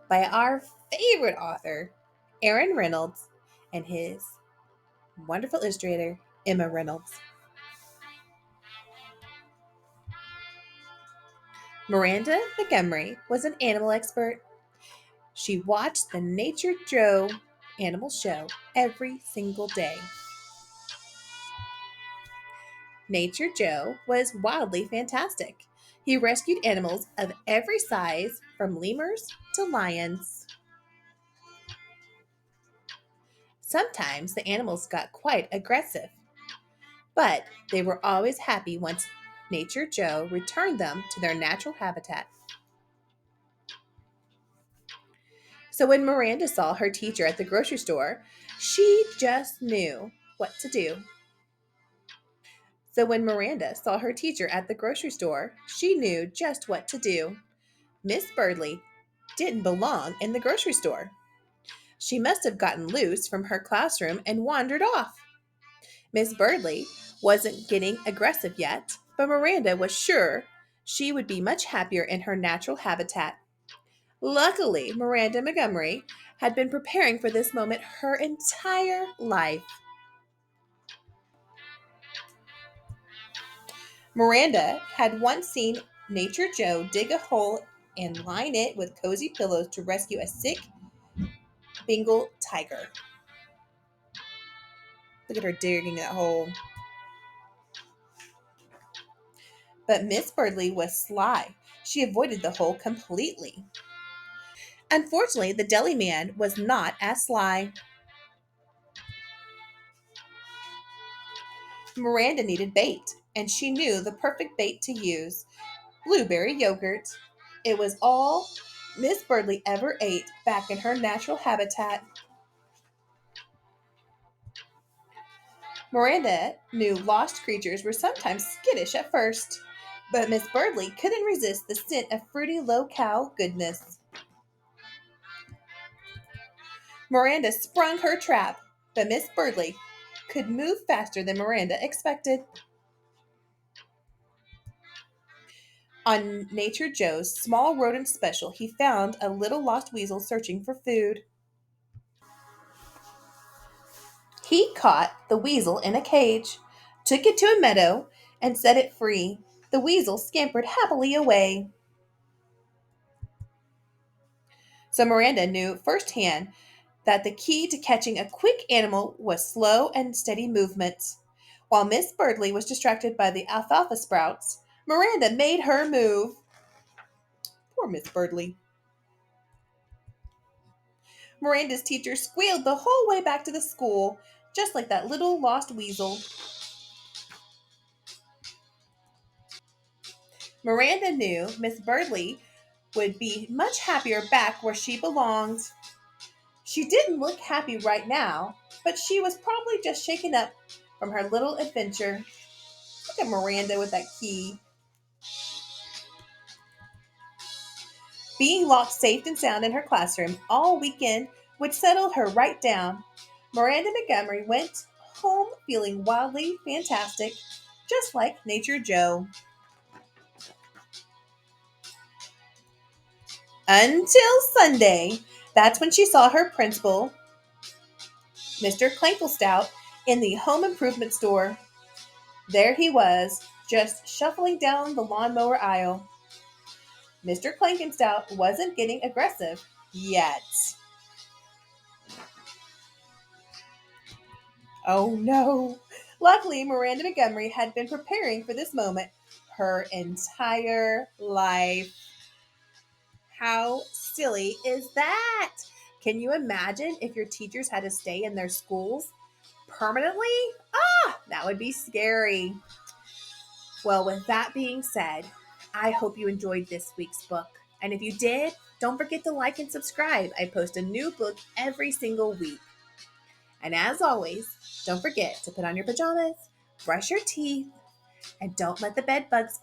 by our favorite author, Reynolds, and his wonderful illustrator, Emma Reynolds. Miranda Montgomery was an animal expert. She watched the Nature Joe animal show every single day. Nature Joe was wildly fantastic. He rescued animals of every size, from lemurs to lions. Sometimes the animals got quite aggressive, but they were always happy once Nature Joe returned them to their natural habitat. So when Miranda saw her teacher at the grocery store, she just knew what to do. So when Miranda saw her teacher at the grocery store, she knew just what to do. Miss Birdley didn't belong in the grocery store. She must have gotten loose from her classroom and wandered off. Miss Birdley wasn't getting aggressive yet, but Miranda was sure she would be much happier in her natural habitat. Luckily, Miranda Montgomery had been preparing for this moment her entire life. Miranda had once seen Nature Joe dig a hole and line it with cozy pillows to rescue a sick Bengal tiger. Look at her digging that hole. But Miss Birdley was sly. She avoided the hole completely. Unfortunately, the deli man was not as sly. Miranda needed bait, and she knew the perfect bait to use: blueberry yogurt. It was all Miss Birdley ever ate back in her natural habitat. Miranda knew lost creatures were sometimes skittish at first, but Miss Birdley couldn't resist the scent of fruity low-cal goodness. Miranda sprung her trap, but Miss Birdley could move faster than Miranda expected. On Nature Joe's small rodent special, he found a little lost weasel searching for food. He caught the weasel in a cage, took it to a meadow, and set it free. The weasel scampered happily away. So Miranda knew firsthand that the key to catching a quick animal was slow and steady movement. While Miss Birdley was distracted by the alfalfa sprouts, Miranda made her move. Poor Miss Birdley. Miranda's teacher squealed the whole way back to the school, just like that little lost weasel. Miranda knew Miss Birdley would be much happier back where she belonged. She didn't look happy right now, but she was probably just shaken up from her little adventure. Look at Miranda with that key. Being locked safe and sound in her classroom all weekend would settle her right down. Miranda Montgomery went home feeling wildly fantastic, just like Nature Joe. Until Sunday. That's when she saw her principal, Mr. Clanklestout, in the home improvement store. There he was, just shuffling down the lawnmower aisle. Mr. Clanklestout wasn't getting aggressive yet. Oh no! Luckily, Miranda Montgomery had been preparing for this moment her entire life. How silly is that? Can you imagine if your teachers had to stay in their schools permanently? Ah, that would be scary. Well, with that being said, I hope you enjoyed this week's book. And if you did, don't forget to like and subscribe. I post a new book every single week. And as always, don't forget to put on your pajamas, brush your teeth, and don't let the bed bugs